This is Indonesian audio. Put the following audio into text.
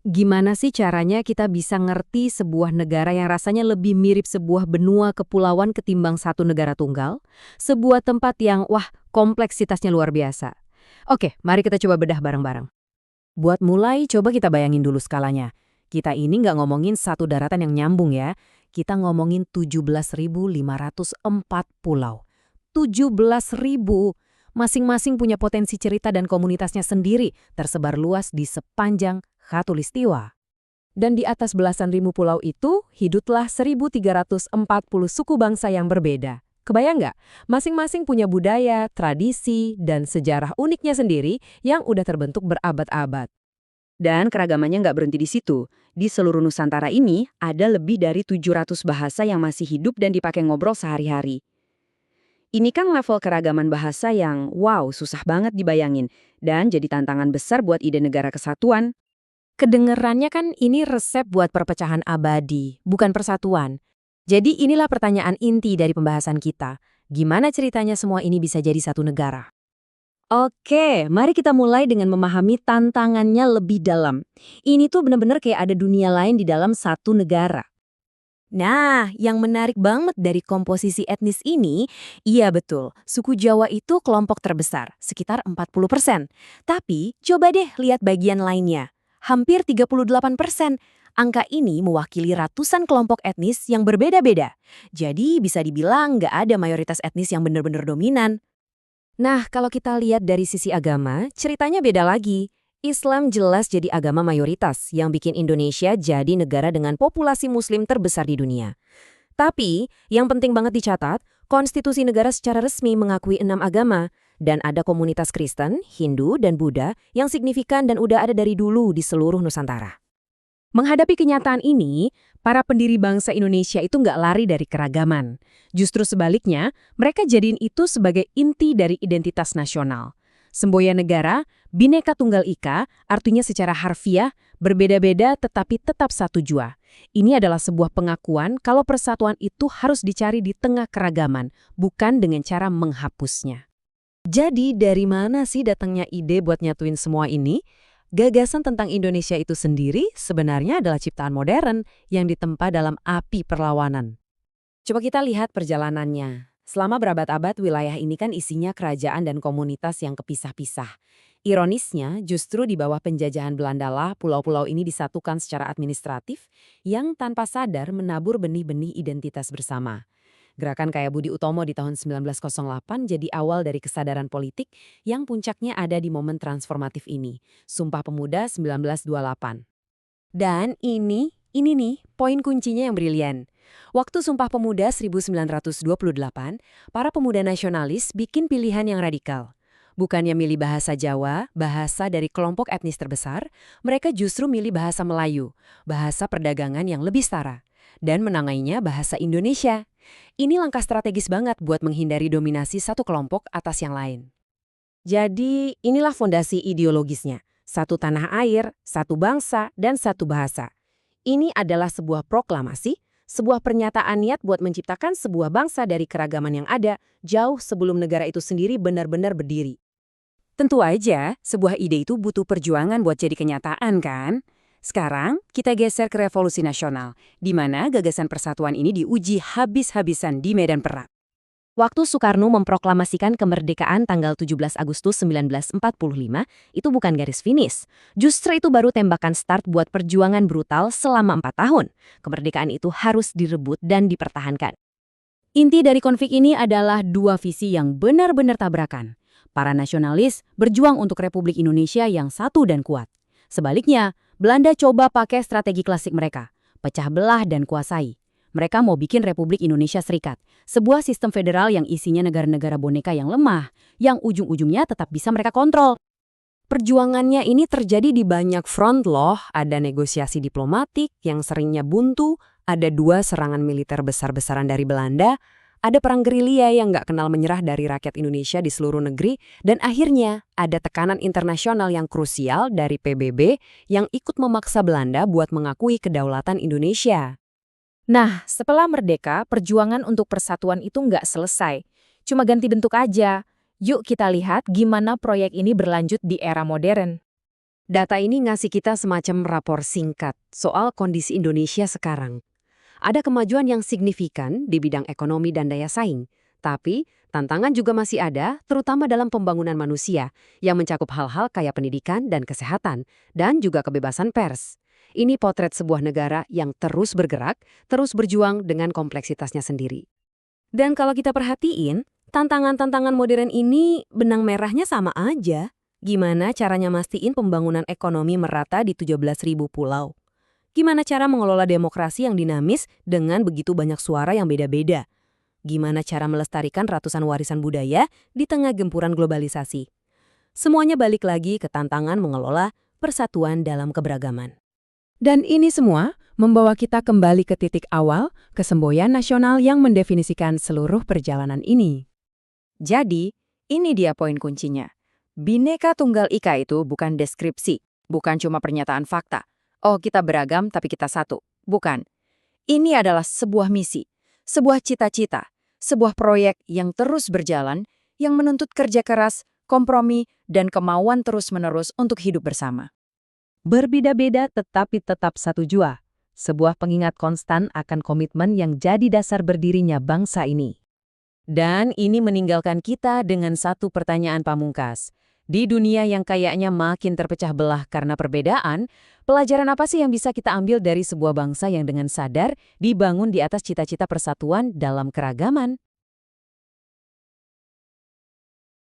Gimana sih caranya kita bisa ngerti sebuah negara yang rasanya lebih mirip sebuah benua kepulauan ketimbang satu negara tunggal? Sebuah tempat yang, wah, kompleksitasnya luar biasa. Oke, mari kita coba bedah bareng-bareng. Buat mulai, coba kita bayangin dulu skalanya. Kita ini nggak ngomongin satu daratan yang nyambung ya. Kita ngomongin 17.504 pulau. 17.000. Masing-masing punya potensi cerita dan komunitasnya sendiri, tersebar luas di sepanjang Khatulistiwa. Dan di atas belasan ribu pulau itu, hiduplah 1.340 suku bangsa yang berbeda. Kebayang nggak? Masing-masing punya budaya, tradisi, dan sejarah uniknya sendiri yang udah terbentuk berabad-abad. Dan keragamannya nggak berhenti di situ. Di seluruh Nusantara ini, ada lebih dari 700 bahasa yang masih hidup dan dipakai ngobrol sehari-hari. Ini kan level keragaman bahasa yang, wow, susah banget dibayangin. Dan jadi tantangan besar buat ide negara kesatuan. Kedengerannya kan ini resep buat perpecahan abadi, bukan persatuan. Jadi inilah pertanyaan inti dari pembahasan kita. Gimana ceritanya semua ini bisa jadi satu negara? Oke, mari kita mulai dengan memahami tantangannya lebih dalam. Ini tuh benar-benar kayak ada dunia lain di dalam satu negara. Nah, yang menarik banget dari komposisi etnis ini, iya betul, suku Jawa itu kelompok terbesar, sekitar 40%. Tapi, coba deh lihat bagian lainnya. Hampir 38%. Angka ini mewakili ratusan kelompok etnis yang berbeda-beda. Jadi, bisa dibilang nggak ada mayoritas etnis yang benar-benar dominan. Nah, kalau kita lihat dari sisi agama, ceritanya beda lagi. Islam jelas jadi agama mayoritas yang bikin Indonesia jadi negara dengan populasi muslim terbesar di dunia. Tapi, yang penting banget dicatat, konstitusi negara secara resmi mengakui 6 agama, dan ada komunitas Kristen, Hindu, dan Buddha yang signifikan dan udah ada dari dulu di seluruh Nusantara. Menghadapi kenyataan ini, para pendiri bangsa Indonesia itu nggak lari dari keragaman. Justru sebaliknya, mereka jadiin itu sebagai inti dari identitas nasional. Semboyan negara, Bhinneka Tunggal Ika, artinya secara harfiah, berbeda-beda tetapi tetap satu jua. Ini adalah sebuah pengakuan kalau persatuan itu harus dicari di tengah keragaman, bukan dengan cara menghapusnya. Jadi dari mana sih datangnya ide buat nyatuin semua ini? Gagasan tentang Indonesia itu sendiri sebenarnya adalah ciptaan modern yang ditempa dalam api perlawanan. Coba kita lihat perjalanannya. Selama berabad-abad, wilayah ini kan isinya kerajaan dan komunitas yang kepisah-pisah. Ironisnya, justru di bawah penjajahan Belanda lah pulau-pulau ini disatukan secara administratif yang tanpa sadar menabur benih-benih identitas bersama. Gerakan kayak Budi Utomo di tahun 1908 jadi awal dari kesadaran politik yang puncaknya ada di momen transformatif ini, Sumpah Pemuda 1928. Dan ini nih poin kuncinya yang brilian. Waktu Sumpah Pemuda 1928, para pemuda nasionalis bikin pilihan yang radikal. Bukannya milih bahasa Jawa, bahasa dari kelompok etnis terbesar, mereka justru milih bahasa Melayu, bahasa perdagangan yang lebih setara, dan menangainya bahasa Indonesia. Ini langkah strategis banget buat menghindari dominasi satu kelompok atas yang lain. Jadi inilah fondasi ideologisnya, satu tanah air, satu bangsa, dan satu bahasa. Ini adalah sebuah proklamasi, sebuah pernyataan niat buat menciptakan sebuah bangsa dari keragaman yang ada jauh sebelum negara itu sendiri benar-benar berdiri. Tentu aja, sebuah ide itu butuh perjuangan buat jadi kenyataan kan? Sekarang, kita geser ke Revolusi Nasional, di mana gagasan persatuan ini diuji habis-habisan di medan perang. Waktu Soekarno memproklamasikan kemerdekaan tanggal 17 Agustus 1945, itu bukan garis finish. Justru itu baru tembakan start buat perjuangan brutal selama 4 tahun. Kemerdekaan itu harus direbut dan dipertahankan. Inti dari konflik ini adalah dua visi yang benar-benar tabrakan. Para nasionalis berjuang untuk Republik Indonesia yang satu dan kuat. Sebaliknya, Belanda coba pakai strategi klasik mereka, pecah belah dan kuasai. Mereka mau bikin Republik Indonesia Serikat, sebuah sistem federal yang isinya negara-negara boneka yang lemah, yang ujung-ujungnya tetap bisa mereka kontrol. Perjuangannya ini terjadi di banyak front loh, ada negosiasi diplomatik yang seringnya buntu, ada 2 serangan militer besar-besaran dari Belanda, ada perang gerilya yang nggak kenal menyerah dari rakyat Indonesia di seluruh negeri, dan akhirnya ada tekanan internasional yang krusial dari PBB yang ikut memaksa Belanda buat mengakui kedaulatan Indonesia. Nah, setelah merdeka, perjuangan untuk persatuan itu nggak selesai. Cuma ganti bentuk aja. Yuk kita lihat gimana proyek ini berlanjut di era modern. Data ini ngasih kita semacam rapor singkat soal kondisi Indonesia sekarang. Ada kemajuan yang signifikan di bidang ekonomi dan daya saing, tapi tantangan juga masih ada, terutama dalam pembangunan manusia, yang mencakup hal-hal kayak pendidikan dan kesehatan, dan juga kebebasan pers. Ini potret sebuah negara yang terus bergerak, terus berjuang dengan kompleksitasnya sendiri. Dan kalau kita perhatiin, tantangan-tantangan modern ini benang merahnya sama aja. Gimana caranya mastiin pembangunan ekonomi merata di 17.000 pulau? Gimana cara mengelola demokrasi yang dinamis dengan begitu banyak suara yang beda-beda? Gimana cara melestarikan ratusan warisan budaya di tengah gempuran globalisasi? Semuanya balik lagi ke tantangan mengelola persatuan dalam keberagaman. Dan ini semua membawa kita kembali ke titik awal, kesemboyan nasional yang mendefinisikan seluruh perjalanan ini. Jadi, ini dia poin kuncinya. Bhinneka Tunggal Ika itu bukan deskripsi, bukan cuma pernyataan fakta. Oh, kita beragam tapi kita satu. Bukan. Ini adalah sebuah misi, sebuah cita-cita, sebuah proyek yang terus berjalan, yang menuntut kerja keras, kompromi, dan kemauan terus-menerus untuk hidup bersama. Berbeda-beda tetapi tetap satu jua. Sebuah pengingat konstan akan komitmen yang jadi dasar berdirinya bangsa ini. Dan ini meninggalkan kita dengan satu pertanyaan pamungkas. Di dunia yang kayaknya makin terpecah belah karena perbedaan, pelajaran apa sih yang bisa kita ambil dari sebuah bangsa yang dengan sadar dibangun di atas cita-cita persatuan dalam keragaman?